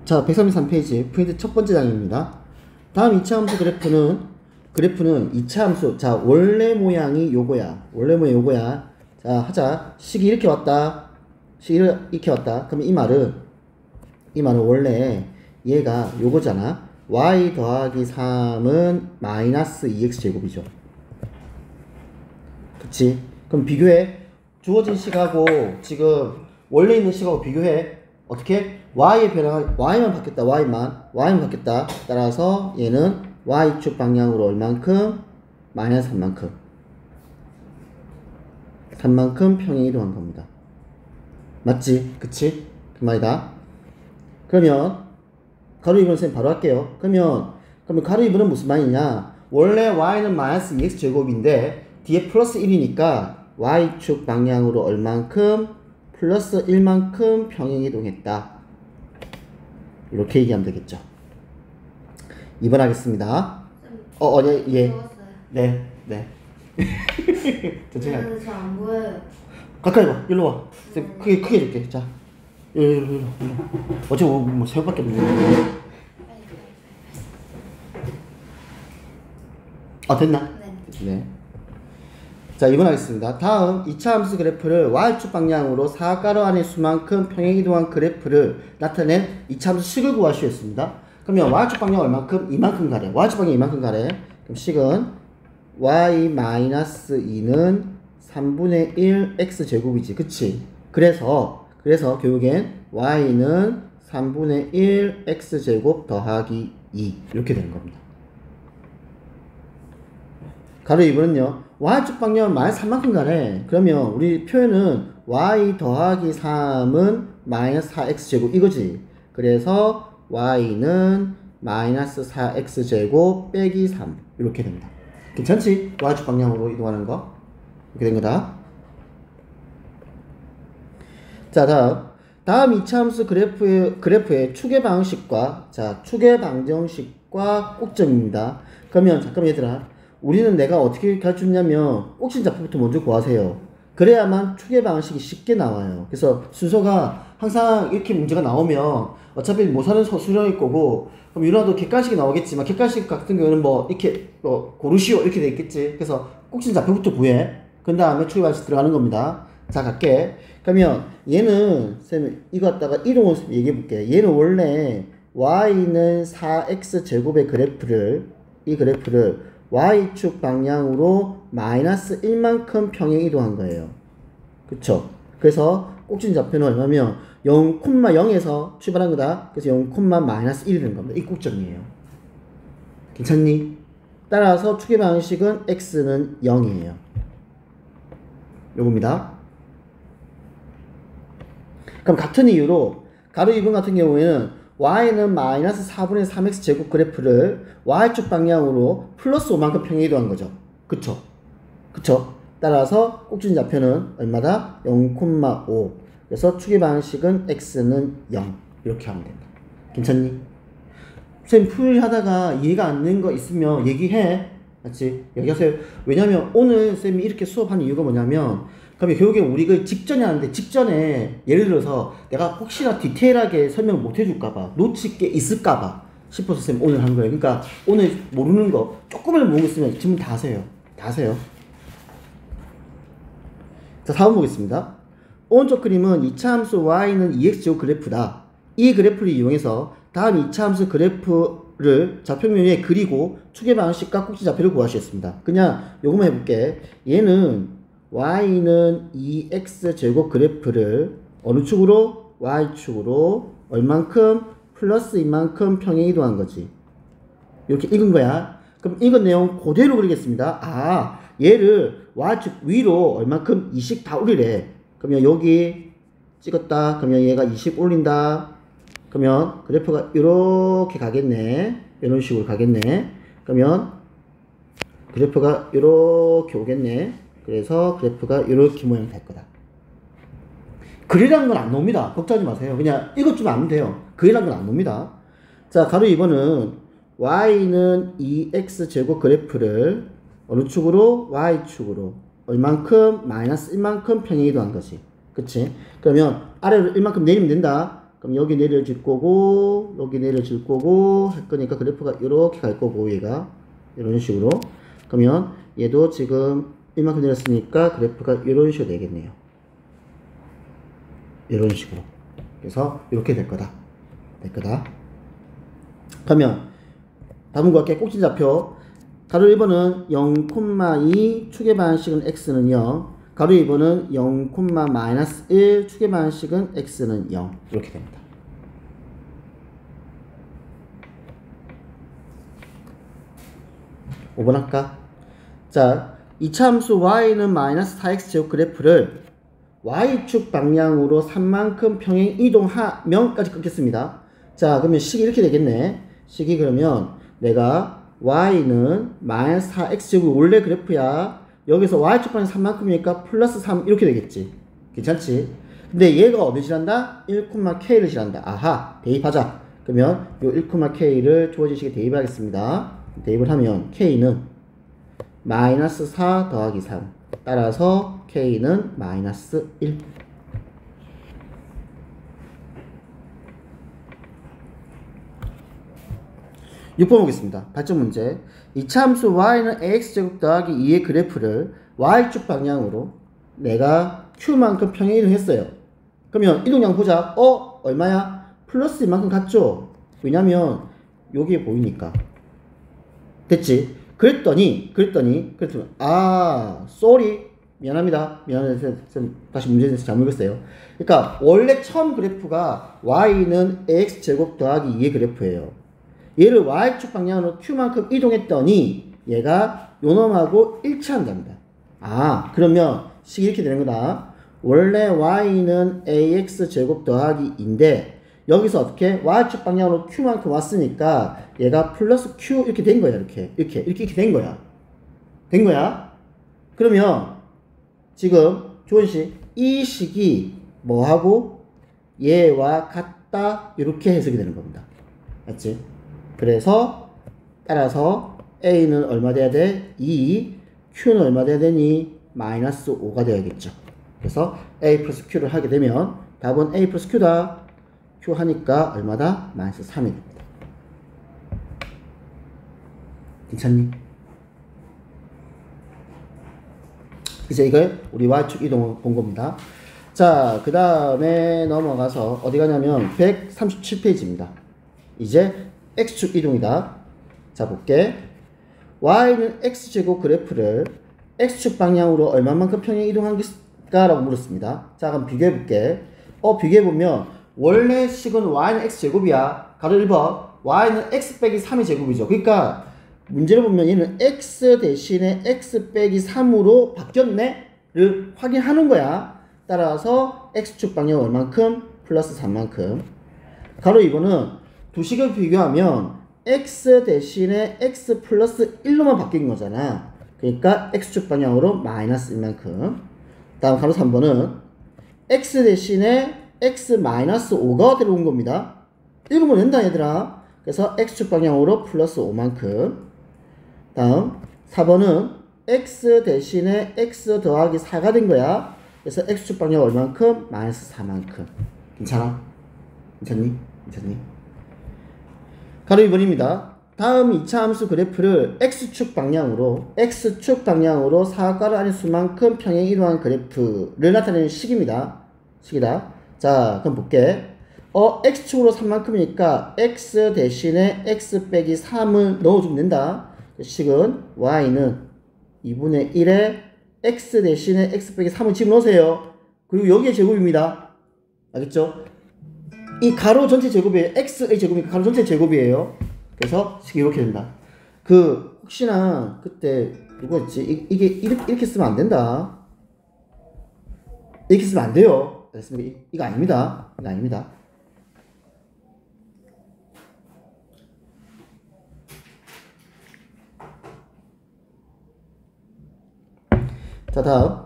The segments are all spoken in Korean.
자, 133페이지 프린트 첫 번째 장입니다. 다음 2차 함수 그래프는 2차 함수. 자, 원래 모양이 요거야. 원래 모양이 요거야. 자, 하자. 식이 이렇게 왔다. 식이 이렇게 왔다. 그러면 이 말은 원래 얘가 요거잖아. y 더하기 3은 마이너스 2x 제곱이죠. 그치? 그럼 비교해. 주어진 식하고 지금 원래 있는 식하고 비교해. 어떻게? y의 변화가 y만 바뀌었다. y만 바뀌었다. 따라서 얘는 y축 방향으로 얼만큼? 마이너스 3만큼 평행 이동한 겁니다. 맞지? 그치? 그 말이다. 그러면 가로 2번 쌤 바로 할게요. 그러면 가로 2번은 무슨 말이냐? 원래 y는 마이너스 2x 제곱인데 뒤에 플러스 1이니까 y축 방향으로 얼만큼? 플러스 1만큼 평행 이동했다. 이렇게 얘기하면 되겠죠. 2번 하겠습니다. 예. 네. 천천히 할. 잘 안 보여요. 가까이 와. 일로 와. 쌤 크게 해줄게. 자. 일로. 어차피 뭐 새우밖에 없는데. 됐나? 네. 자, 2번 하겠습니다. 다음 2차 함수 그래프를 y축 방향으로 사가로 안의 수만큼 평행 이동한 그래프를 나타낸 2차 함수 식을 구하시겠습니다. 그러면 y축 방향 얼만큼? 이만큼 가래. y축 방향 이만큼 가래. 그럼 식은 y-2는 3분의 1 x 제곱이지. 그치? 그래서 결국엔 y는 3분의 1 x 제곱 더하기 2 이렇게 되는 겁니다. 가로 2번은요. y축 방향은 마이너스 3만큼 가네. 그러면 우리 표현은 y 더하기 3은 마이너스 4x 제곱 이거지. 그래서 y는 마이너스 4x 제곱 빼기 3 이렇게 됩니다. 괜찮지? y축 방향으로 이동하는 거 이렇게 된 거다. 자, 다음 2차 함수 그래프의 추계 방정식과 꼭점입니다. 그러면 잠깐만 얘들아, 우리는 내가 어떻게 가르쳤냐면 꼭진 좌표부터 먼저 구하세요. 그래야만 추계 방식이 쉽게 나와요. 그래서 순서가 항상 이렇게 문제가 나오면 어차피 모사는 수령일 거고, 그럼 유나도 객관식이 나오겠지만 객관식 같은 경우는 이렇게 고르시오 이렇게 돼 있겠지. 그래서 꼭진 좌표부터 구해. 그 다음에 추계 방식 들어가는 겁니다. 자, 갈게. 그러면 얘는 쌤 이거 갖다가 이동을 얘기해 볼게. 얘는 원래 y는 4x 제곱의 이 그래프를 y축 방향으로 마이너스 1만큼 평행 이동한 거예요. 그쵸? 그래서 꼭진 좌표는 얼마면 0,0에서 출발한 거다. 그래서 0, 마이너스 1이 되는 겁니다. 이 꼭점이에요. 괜찮니? 따라서 추계 방식은 x는 0이에요. 요겁니다. 그럼 같은 이유로 가로 2번 같은 경우에는 y는 마이너스 4분의 3x 제곱 그래프를 y축 방향으로 플러스 5만큼 평행 이동한 거죠. 그쵸? 따라서 꼭진 좌표는 얼마다? 0,5. 그래서 추계 방식은 x는 0. 이렇게 하면 된다. 괜찮니? 쌤 풀이하다가 이해가 안 되는 거 있으면 얘기해. 맞지? 얘기하세요. 왜냐면 오늘 쌤이 이렇게 수업하는 이유가 뭐냐면, 그러면 결국에 우리 그 직전에 예를 들어서 내가 혹시나 디테일하게 설명 못 해줄까봐 놓칠 게 있을까봐 싶어서 쌤 오늘 한 거예요. 그러니까 오늘 모르는 거 조금이라도 모르겠으면 질문 다 하세요. 자, 4번 보겠습니다. 오른쪽 그림은 2차 함수 y는 2x제곱 그래프다. 이 그래프를 이용해서 다음 2차 함수 그래프를 좌표면 위에 그리고 추계 방식과 꼭지 좌표를 구하시겠습니다. 그냥 요거만 해볼게. 얘는 y는 2x 제곱 그래프를 어느 축으로? y축으로 얼만큼? 플러스 이만큼 평행 이동한 거지. 이렇게 읽은 거야. 그럼 읽은 내용 그대로 그리겠습니다. 얘를 y축 위로 얼만큼? 20 다 올리래. 그러면 여기 찍었다. 그러면 얘가 20 올린다. 그러면 그래프가 이렇게 가겠네. 이런 식으로 가겠네. 그러면 그래프가 이렇게 오겠네. 그래서 그래프가 이렇게 모양 될 거다. 글이라는 건 안 나옵니다. 걱정하지 마세요. 그냥 이것 좀 알면 돼요. 글이라는 건 안 나옵니다. 자, 가로 2번은 y는 2x 제곱 그래프를 어느 축으로? y축으로 얼만큼? 마이너스 1만큼 평행 이동한 거지. 그치? 그러면 아래로 1만큼 내리면 된다. 그럼 여기 내려질 거고 여기 내려질 거고 할 거니까 그래프가 이렇게 갈 거고 얘가 이런 식으로 그러면 얘도 지금 이만큼 내렸으니까 그래프가 이런 식으로 되겠네요. 이런 식으로. 그래서 이렇게 될 거다. 그러면 다음과 같게 꼭지좌표 가로 1번은 0,2 축의 반식은 x는 0 가로 2번은 0,-1 축의 반식은 x는 0 이렇게 됩니다. (5번) 할까? 자, 이차함수 y는 -4x제곱 그래프를 y축 방향으로 3만큼 평행 이동하면까지 끊겠습니다. 자, 그러면 식이 이렇게 되겠네. 식이 그러면 내가 y는 -4x제곱이 원래 그래프야. 여기서 y축 방향 3만큼이니까 플러스 3 이렇게 되겠지. 괜찮지? 근데 얘가 어디 지난다? 1,k를 지난다. 아하, 대입하자. 그러면 요 1,k를 주어진 식에 대입하겠습니다. 대입을 하면 k는 -4 더하기 3 따라서 k는 -1 6번 보겠습니다. 발전 문제. 이차함수 y는 ax제곱 더하기 2의 그래프를 y축 방향으로 내가 q만큼 평행 이동했어요. 그러면 이동량 보자. 얼마야? 플러스 이만큼 같죠? 왜냐면 여기에 보이니까. 됐지? 그랬더니 sorry 미안합니다. 다시 문제 내서 잘못 읽었어요. 그러니까 원래 처음 그래프가 y는 ax제곱 더하기 2의 그래프예요. 얘를 y축 방향으로 q만큼 이동했더니 얘가 요놈하고 일치한답니다. 그러면 식이 이렇게 되는 거다. 원래 y는 ax제곱 더하기 2인데 여기서 어떻게 y축 방향으로 q만큼 왔으니까 얘가 플러스 q 이렇게 된 거야. 이렇게 된 거야. 그러면 지금 조원식 이 식이 뭐하고 얘와 같다 이렇게 해석이 되는 겁니다. 맞지? 그래서 따라서 a는 얼마 돼야 돼? 2, q는 얼마 돼야 되니? -5가 돼야겠죠. 그래서 a 플러스 q를 하게 되면 답은 a 플러스 q다. q 하니까 얼마다? -3이 됩니다. 괜찮니? 이제 이걸 우리 y축 이동을 본 겁니다. 자, 그 다음에 넘어가서 어디 가냐면 137페이지입니다. 이제 x축 이동이다. 자, 볼게. y는 x제곱 그래프를 x축 방향으로 얼마만큼 평행 이동한가? 라고 물었습니다. 자, 그럼 비교해볼게. 비교해보면 원래 식은 y는 x제곱이야. 가로 1번 y는 x 빼기 3의 제곱이죠. 그러니까 문제를 보면 얘는 x 대신에 x 빼기 3으로 바뀌었네? 를 확인하는 거야. 따라서 x축 방향 얼만큼? 플러스 3만큼. 가로 2번은 두 식을 비교하면 x 대신에 x 플러스 1로만 바뀐 거잖아. 그러니까 x축 방향으로 -1만큼. 다음 가로 3번은 x 대신에 x 마이너스 5가 들어온 겁니다. 읽으면 된다 얘들아. 그래서 x축 방향으로 플러스 5만큼. 다음 4번은 x 대신에 x 더하기 4가 된 거야. 그래서 x축 방향 얼만큼? -4만큼. 괜찮아? 괜찮니? 가로 2번입니다. 다음 2차 함수 그래프를 x축 방향으로 사각가로 안의 수만큼 평행 이동한 그래프를 나타내는 식이다. 자, 그럼 볼게. x축으로 3만큼이니까 x 대신에 x 빼기 3을 넣어주면 된다. 식은 y는 2분의 1에 x 대신에 x 빼기 3을 집어넣으세요. 그리고 여기에 제곱입니다. 알겠죠? 이 가로 전체 제곱이에요. x의 제곱이니까 가로 전체 제곱이에요. 그래서 식이 이렇게 된다. 혹시나 그때 이거였지? 이게 이렇게 쓰면 안 된다. 이렇게 쓰면 안 돼요. 이거 아닙니다. 자, 다음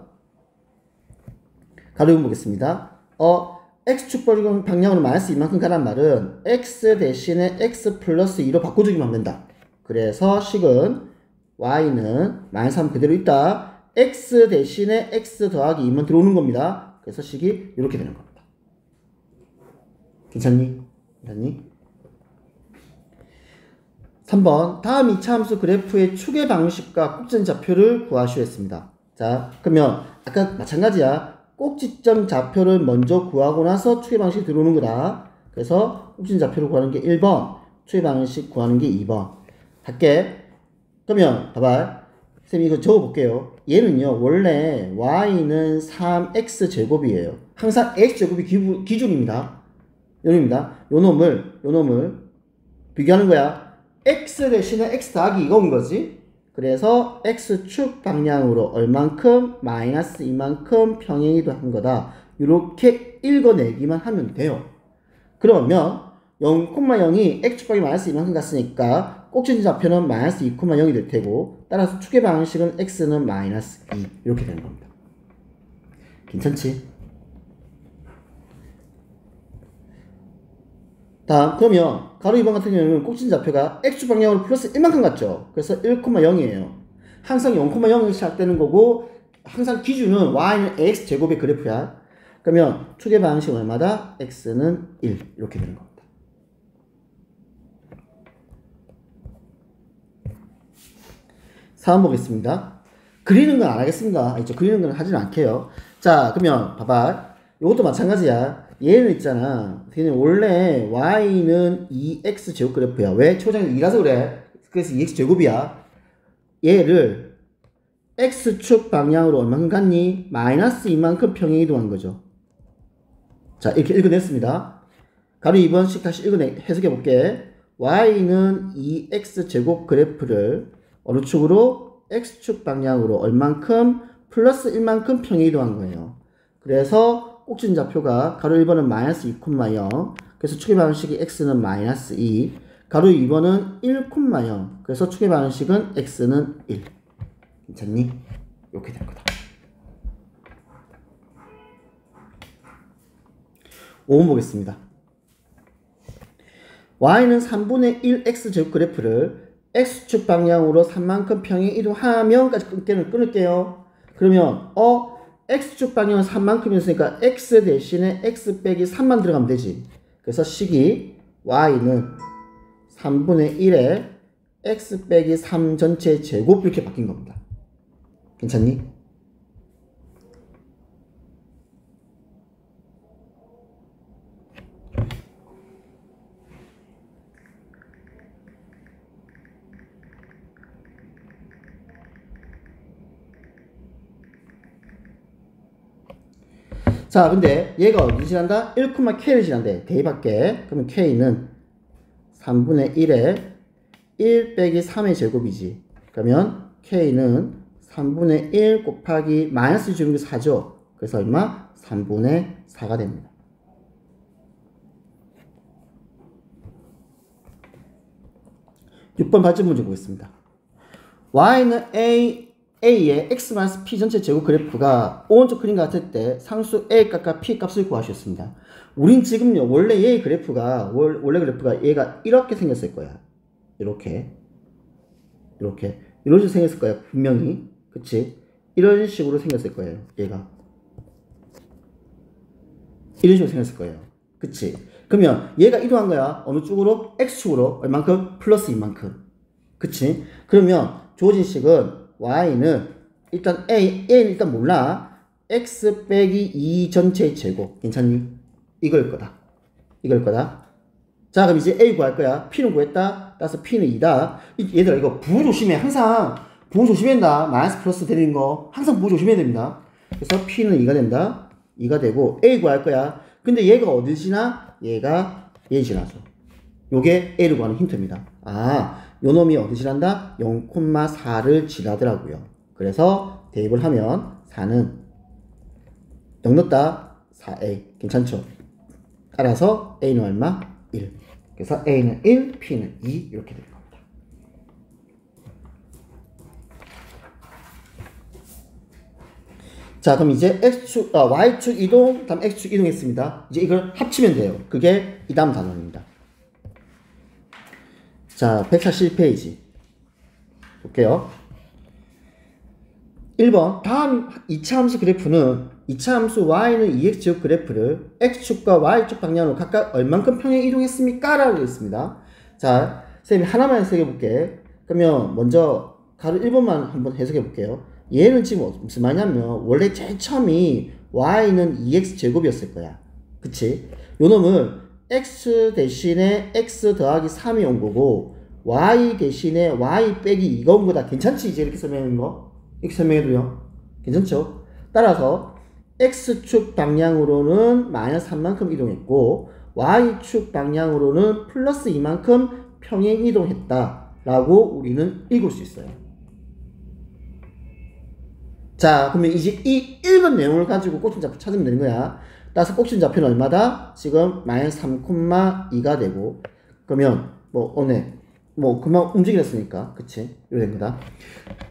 가로 2번 보겠습니다. x축 방향으로 마이너스 이만큼 가란 말은 x 대신에 x 플러스 2로 바꿔주기만 하면 된다. 그래서 식은 y는 -3 그대로 있다. x 대신에 x 더하기 2만 들어오는 겁니다. 그래서 식이 이렇게 되는 겁니다. 괜찮니? 괜찮니? 3번 다음 이차함수 그래프의 추계 방식과 꼭지점 좌표를 구하시오 했습니다. 자, 그러면 아까 마찬가지야. 꼭지점 좌표를 먼저 구하고 나서 추계 방식이 들어오는 거다. 그래서 꼭지점 좌표를 구하는 게 1번, 추계 방식 구하는 게 2번. 할게. 그러면 봐봐. 선생님 이거 적어볼게요. 얘는요 원래 y는 3x 제곱이에요. 항상 x 제곱이 기준입니다. 요놈입니다. 요 놈을 비교하는 거야. x 대신에 x 더하기 이거인 거지. 그래서 x축 방향으로 얼만큼 마이너스 이만큼 평행이동한 거다. 이렇게 읽어내기만 하면 돼요. 그러면 0,0이 x축 방향이 마이너스 이만큼 갔으니까 꼭지점 좌표는 마이너스 2,0이 될 테고 따라서 추계 방식은 x는 마이너스 2 이렇게 되는 겁니다. 괜찮지? 다음 그러면 가로 2번 같은 경우는 꼭지점 좌표가 x축 방향으로 플러스 1만큼 갔죠. 그래서 1,0이에요. 항상 0,0이 시작되는 거고 항상 기준은 y는 ax 제곱의 그래프야. 그러면 추계 방식은 얼마다? x는 1 이렇게 되는 겁니다. 4번 보겠습니다. 그리는 건 안 하겠습니다. 그리는 건 하지는 않게요. 자, 그러면 봐봐. 이것도 마찬가지야. 얘는 있잖아. 얘는 원래 y는 2x 제곱 그래프야. 왜? 초장이 2라서 그래. 그래서 2x 제곱이야. 얘를 x축 방향으로 얼마큼 갔니? 마이너스 이만큼 평행 이동한 거죠. 자, 이렇게 읽어냈습니다. 가로 2번씩 다시 해석해 볼게. y는 2x 제곱 그래프를 어느 축으로? x축 방향으로 얼만큼? 플러스 1만큼 평행 이동한 거예요. 그래서 꼭지점 좌표가 가로 1번은 마이너스 2,0 그래서 추계 방식이 x는 마이너스 2 가로 2번은 1,0 그래서 추계 방식은 x는 1 괜찮니? 이렇게 될 거다. 5번 보겠습니다. y는 3분의 1 x제곱 그래프를 x축 방향으로 3만큼 평행 이동하면까지 끊을게요. 그러면 x축 방향은 3만큼이었으니까 x 대신에 x 빼기 3만 들어가면 되지. 그래서 식이 y는 3분의 1에 x 빼기 3 전체 제곱 이렇게 바뀐 겁니다. 괜찮니? 자, 근데 얘가 어디 지난다? 1,k를 지난대. 대입할게. 그러면 k는 3분의 1에 1 빼기 3의 제곱이지. 그러면 k는 3분의 1 곱하기 마이너스 제곱이 4죠. 그래서 얼마? 3분의 4가 됩니다. (6번) 발전 문제 보겠습니다. y는 a의 x-p 전체 제곱 그래프가 오른쪽 그림 같을 때 상수 a 값과 p 값을 구하셨습니다. 우린 지금요 원래 얘의 그래프가 원래 그래프가 얘가 이렇게 생겼을 거야. 이런 식으로 생겼을 거야. 분명히. 그치? 이런 식으로 생겼을 거예요. 얘가 이런 식으로 생겼을 거예요. 그치? 그러면 얘가 이동한 거야. 어느 쪽으로? x축으로. 얼만큼? 플러스 이만큼. 그치? 그러면 주어진 식은 y는 일단 a는 일단 몰라. x 빼기 2 전체의 제곱. 괜찮니? 이걸 거다. 자, 그럼 이제 a 구할 거야. p는 구했다. 따라서 p는 2다. 얘들아, 이거 부호 조심해. 항상 부호 조심해야 된다. 마이너스 플러스 되는 거. 항상 부호 조심해야 됩니다. 그래서 p는 2가 된다. 2가 되고, a 구할 거야. 근데 얘가 어딜 지나? 얘가 얘 지나죠. 요게 a를 구하는 힌트입니다. 요 놈이 어디 지난다? 0,4를 지나더라고요. 그래서 대입을 하면 4는 0 넣었다. 4a. 괜찮죠? 따라서 a는 얼마? 1. 그래서 a는 1, p는 2 이렇게 될 겁니다. 자, 그럼 이제 x축, y축 이동, 다음 x축 이동했습니다. 이제 이걸 합치면 돼요. 그게 이 다음 단원입니다. 자, 141페이지 볼게요. 1번 다음 2차 함수 그래프는 2차 함수 y는 2x제곱 그래프를 x축과 y축 방향으로 각각 얼만큼 평행 이동했습니까? 라고 되어 있습니다. 자, 선생님이 하나만 해석해 볼게. 그러면 먼저 가로 1번만 한번 해석해 볼게요. 얘는 지금 무슨 말이냐면 원래 제일 처음이 y는 2x제곱이었을 거야. 그치? 요 놈을 x 대신에 x 더하기 3이 온 거고 y 대신에 y 빼기 2가 온 거다. 괜찮지? 이제 이렇게 설명하는 거? 이렇게 설명해도요. 괜찮죠? 따라서 x축 방향으로는 마이너스 3만큼 이동했고 y축 방향으로는 플러스 2만큼 평행 이동했다 라고 우리는 읽을 수 있어요. 자, 그러면 이제 이 읽은 내용을 가지고 꼭지점좌표 찾으면 되는 거야. 따라서 꼭지점좌표는 얼마다? 지금 마이너스 3,2가 되고 그러면 뭐 오늘 뭐 그만 움직이려 했으니까 그치? 이렇게 된 거다.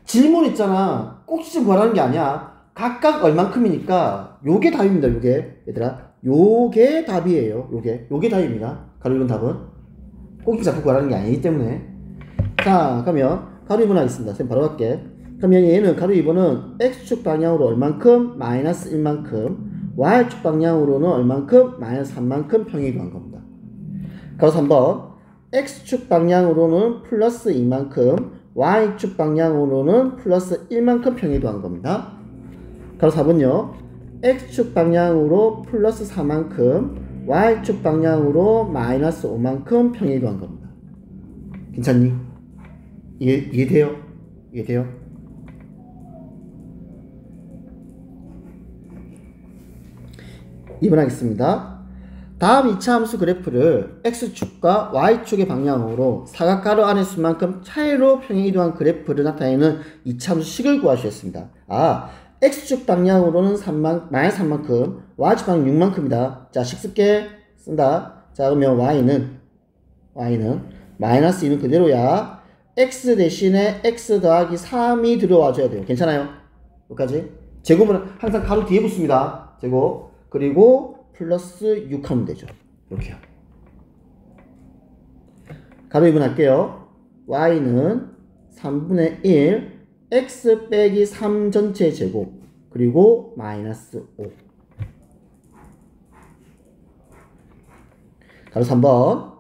질문 있잖아. 꼭지점 구하라는 게 아니야. 각각 얼만큼이니까 요게 답입니다. 요게 얘들아 요게 답이에요. 요게 답입니다. 가로 2번 답은 꼭지점 구하라는 게 아니기 때문에. 자, 그러면 가로 2번 하겠습니다. 선생님 바로 갈게. 그러면 얘는 가로 2번은 x축 방향으로 얼만큼? 마이너스 1만큼 y축 방향으로는 얼만큼? 마이너스 3만큼 평행 이동한 겁니다. 가로 3번 x축 방향으로는 플러스 2만큼 y축 방향으로는 플러스 1만큼 평행 이동한 겁니다. 가로 4번요 x축 방향으로 플러스 4만큼 y축 방향으로 마이너스 5만큼 평행 이동한 겁니다. 괜찮니? 이해돼요? 이해돼요? 이번 하겠습니다. 다음 2차 함수 그래프를 x축과 y축의 방향으로 사각가로 안의 수만큼 차이로 평행 이동한 그래프를 나타내는 2차 함수 식을 구하시겠습니다. 아, x축 방향으로는 마이너스 3만큼, y축 방향 6만큼이다. 자, 식 쓸게. 쓴다. 자, 그러면 y는 마이너스 2는 그대로야. x 대신에 x 더하기 3이 들어와줘야 돼요. 괜찮아요? 여기까지. 제곱은 항상 가로 뒤에 붙습니다. 제곱. 그리고 플러스 6 하면 되죠. 이렇게요. 가로 2번 할게요. y는 3분의 1 x 빼기 3 전체 제곱 그리고 마이너스 5. 가로 3번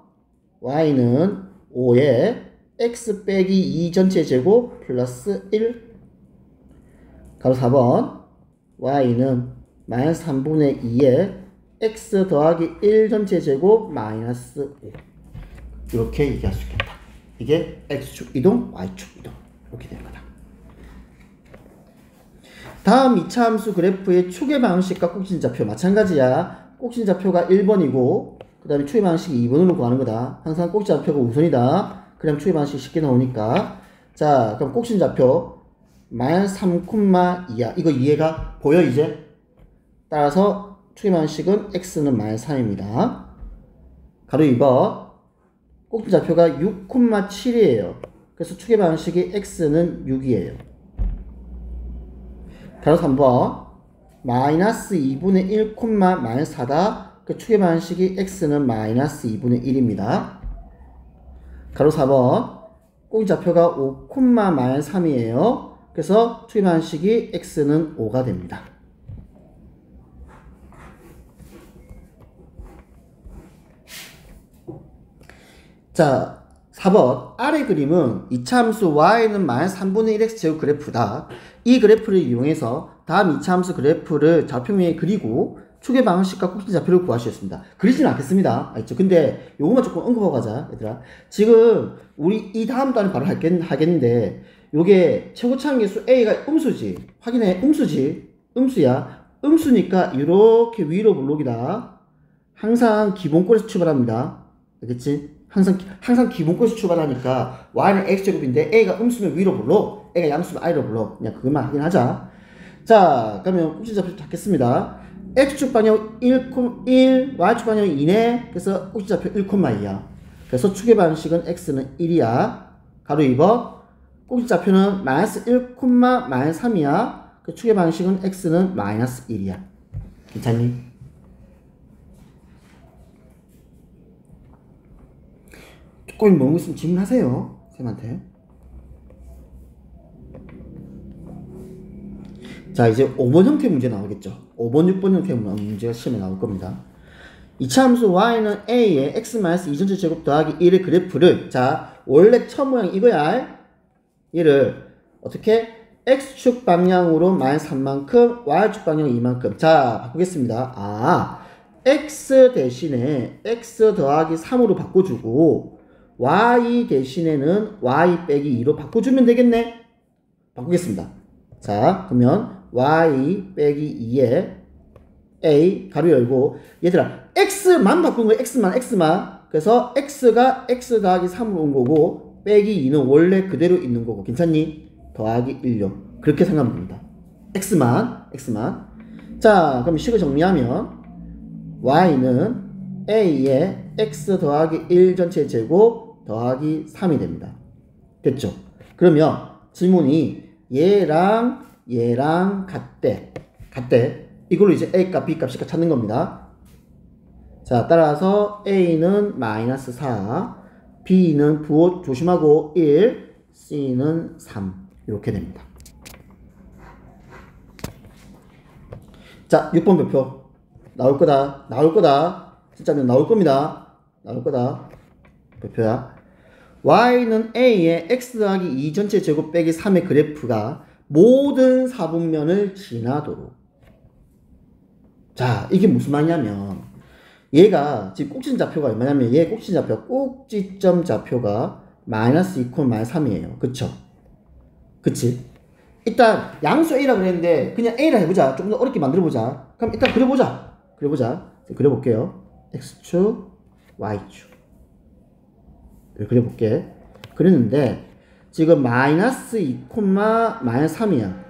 y는 5에 x 빼기 2 전체 제곱 플러스 1. 가로 4번 y는 마이너스 3분의 2에 x 더하기 1 전체 제곱 마이너스 5. 이렇게 얘기할 수 있겠다. 이게 x축 이동, y축 이동. 이렇게 되는 거다. 다음 2차 함수 그래프의 축의 방식과 꼭지점좌표 마찬가지야. 꼭지점좌표가 1번이고 그 다음에 축의 방식이 2번으로 구하는 거다. 항상 꼭지점표가 우선이다. 그럼 축의 방식이 쉽게 나오니까. 자, 그럼 꼭지점표 마이너스 3,2야. 이거 이해가 보여 이제? 따라서 축의 방식은 x는 마이너스 3입니다. 가로 2번 꼭지좌표가 6,7이에요. 그래서 축의 방식이 x는 6이에요. 가로 3번 마이너스 2분의 1, 마이너스 4다. 그 축의 방식이 x는 마이너스 2분의 1입니다. 가로 4번 꼭지좌표가 5, 마이너스 3이에요. 그래서 축의 방식이 x는 5가 됩니다. 자, 4번 아래 그림은 2차 함수 y는 마이너스 3분의 1x 제곱 그래프다. 이 그래프를 이용해서 다음 2차 함수 그래프를 좌표면에 그리고 축의 방식과 꼭지좌표를 구하시겠습니다. 그리지는 않겠습니다. 알죠? 근데 요것만 조금 언급하고 가자 얘들아. 지금 우리 이 다음 단을 바로 하겠는데 요게 최고차항계수 a가 음수지. 확인해. 음수지. 음수야. 음수니까 이렇게 위로 블록이다. 항상 기본꼴에서 출발합니다. 알겠지? 항상 기본꼴에서 출발하니까 y는 x제곱인데 a가 음수면 위로 불러, a가 양수면 i로 불러. 그냥 그것만 확인하자. 자, 그러면 꼭지좌표 잡겠습니다. x축 방향 1, y축 방향 2네. 그래서 꼭지좌표 1,2야. 그래서 축의 방식은 x는 1이야. 가로 2번 꼭지좌표는 마이너스 1, 마이너스 3이야. 그 축의 방식은 x는 마이너스 1이야. 괜찮니? 조금 모르고 있으면 질문하세요. 쌤한테. 자, 이제 5번 형태 문제 나오겠죠. 5번, 6번 형태 문제가 시험에 나올 겁니다. 이차함수 y는 a의 x-2 전체 제곱 더하기 1의 그래프를, 자, 원래 첫 모양 이거야. 얘를 어떻게? x축 방향으로 -3만큼, y축 방향 2만큼. 자, 바꾸겠습니다. x 대신에 x 더하기 3으로 바꿔주고 y 대신에는 y 빼기 2로 바꿔주면 되겠네. 바꾸겠습니다. 자, 그러면 y 빼기 2에 a 가로 열고, 얘들아 x만 바꾼 거야. x만. 그래서 x가 x 더하기 3으로 온 거고 빼기 2는 원래 그대로 있는 거고, 괜찮니? 더하기 1요. 그렇게 생각하면 됩니다. x만. 자, 그럼 식을 정리하면 y는 a의 x 더하기 1 전체 제곱 더하기 3이 됩니다. 됐죠? 그러면 질문이 얘랑 같대. 이걸로 이제 a 값, b 값, c 값 찾는 겁니다. 자, 따라서 a는 -4, b는 부호 조심하고 1, c는 3. 이렇게 됩니다. 자, 6번 별표. 나올 거다. 진짜면 나올 겁니다. 별표야. y는 a의 x 더하기 2 전체 제곱 빼기 3의 그래프가 모든 사분면을 지나도록. 자, 이게 무슨 말이냐면, 얘가 지금 꼭지점 좌표가 얼마냐면, 얘 꼭지점 좌표가 -2, -3이에요. 그치? 일단 양수 a라 그랬는데 그냥 a라 해보자. 좀 더 어렵게 만들어보자. 그럼 일단 그려보자. 그려볼게요. x축, y축. 그려볼게. 그랬는데 지금 -2, -3이야.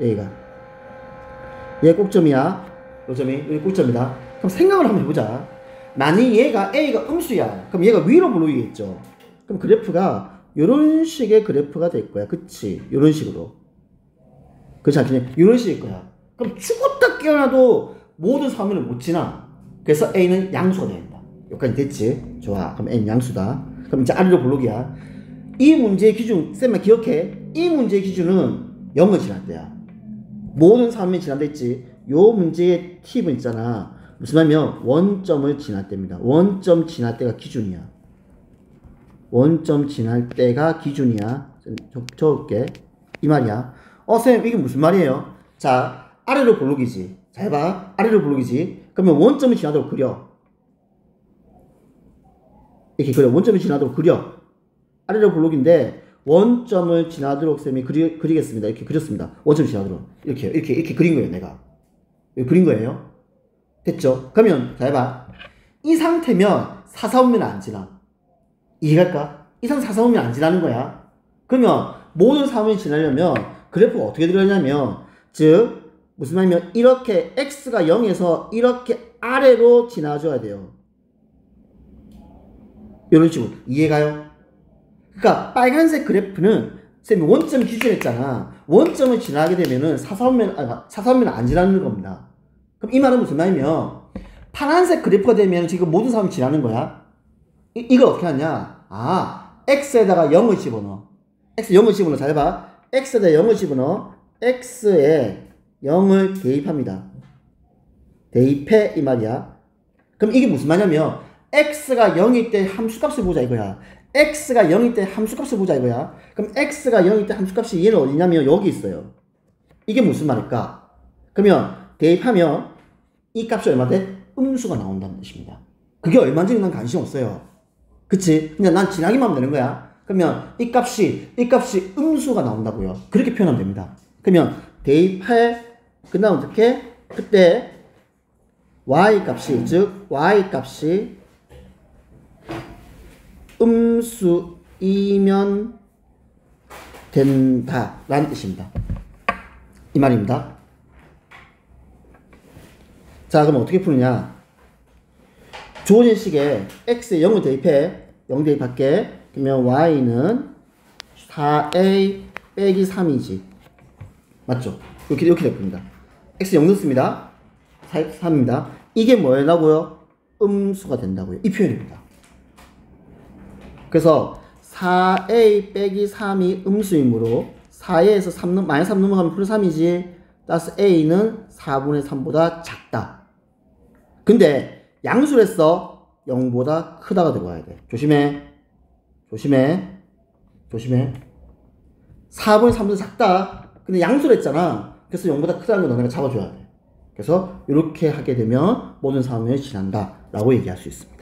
얘 꼭점이야. 여기 꼭점이다. 그럼 생각을 한번 해보자. 만약 얘가 a가 음수야. 그럼 얘가 위로 몰리겠죠. 그럼 그래프가 요런 식의 그래프가 될 거야. 그치? 요런 식으로. 그렇지 않겠니? 요런 식일 거야. 그럼 죽었다 깨어나도 모든 사면을 못 지나. 그래서 a는 양수가 된다. 여기까지 됐지? 좋아. 그럼 a는 양수다. 그럼 이제 아래로 볼록이야. 이 문제의 기준, 쌤만 기억해. 이 문제의 기준은 0을 지날 때야. 모든 사면이 지난다 했지. 요 문제의 팁은 있잖아. 무슨 말이냐면 원점을 지날 때입니다. 원점 지날 때가 기준이야. 원점 지날 때가 기준이야. 좀 적을게. 이 말이야. 쌤, 이게 무슨 말이에요? 자, 아래로 볼록이지. 자, 해봐. 아래로 볼록이지. 그러면 원점을 지나도록 그려. 이렇게 그려. 원점을 지나도록 그려. 아래로 볼록인데 원점을 지나도록 쌤이 그리겠습니다. 이렇게 그렸습니다. 원점 지나도록. 이렇게 그린 거예요, 내가. 이렇게 그린 거예요. 됐죠? 그러면 자, 해봐. 이 상태면 사사분면 안 지나. 이해갈까? 이상 사사분면 안 지나는 거야. 그러면 모든 사분면이 지나려면 그래프가 어떻게 들어가냐면, 즉 무슨 말이냐면 이렇게 x가 0에서 이렇게 아래로 지나줘야 돼요. 이런 식으로. 이해가요? 그러니까 빨간색 그래프는 쌤이 원점 기준했잖아. 원점을 지나게 되면은 사사분면 안 지나는 겁니다. 그럼 이 말은 무슨 말이냐면 파란색 그래프가 되면 지금 모든 사람이 지나는 거야. 이걸 어떻게 하냐? x에다가 0을 집어넣어. x 0을 집어넣어. 잘 봐. x에다 0을 집어넣어. x에 0을 대입합니다. 대입해, 이 말이야. 그럼 이게 무슨 말이냐면 x가 0일 때 함수값을 보자 이거야. x가 0일 때 함수값을 보자 이거야. 그럼 x가 0일 때 함수값이 얘는 어디냐면 여기 있어요. 이게 무슨 말일까? 그러면 대입하면 이 값이 얼마 돼? 음수가 나온다는 뜻입니다. 그게 얼마인지 난 관심 없어요. 그치? 그냥 난 지나기만 하면 되는 거야. 그러면 이 값이 음수가 나온다고요. 그렇게 표현하면 됩니다. 그러면 대입해, 그 다음 어떻게? 그때 y값이, 즉 y값이 음수이면 된다 라는 뜻입니다. 이 말입니다. 자, 그럼 어떻게 푸느냐? 주어진 식에 x에 0을 대입해. 0 대입할게. 그러면 y는 4a 빼기 3이지. 맞죠? 이렇게 됩니다. x 0 넣습니다. 3입니다. 이게 뭐라고요? 음수가 된다고요. 이 표현입니다. 그래서 4a 빼기 3이 음수이므로 4에서 -3 넘어가면 플러스 3이지. 따라서 a는 4분의 3보다 작다. 근데 양수를 했어. 0보다 크다가 들어가야 돼. 조심해. 조심해. 조심해. 4분의 3보다 작다. 근데 양수를 했잖아. 그래서 0보다 크다는 거 너네가 잡아줘야 돼. 그래서 이렇게 하게 되면 모든 상황을 지난다 라고 얘기할 수 있습니다.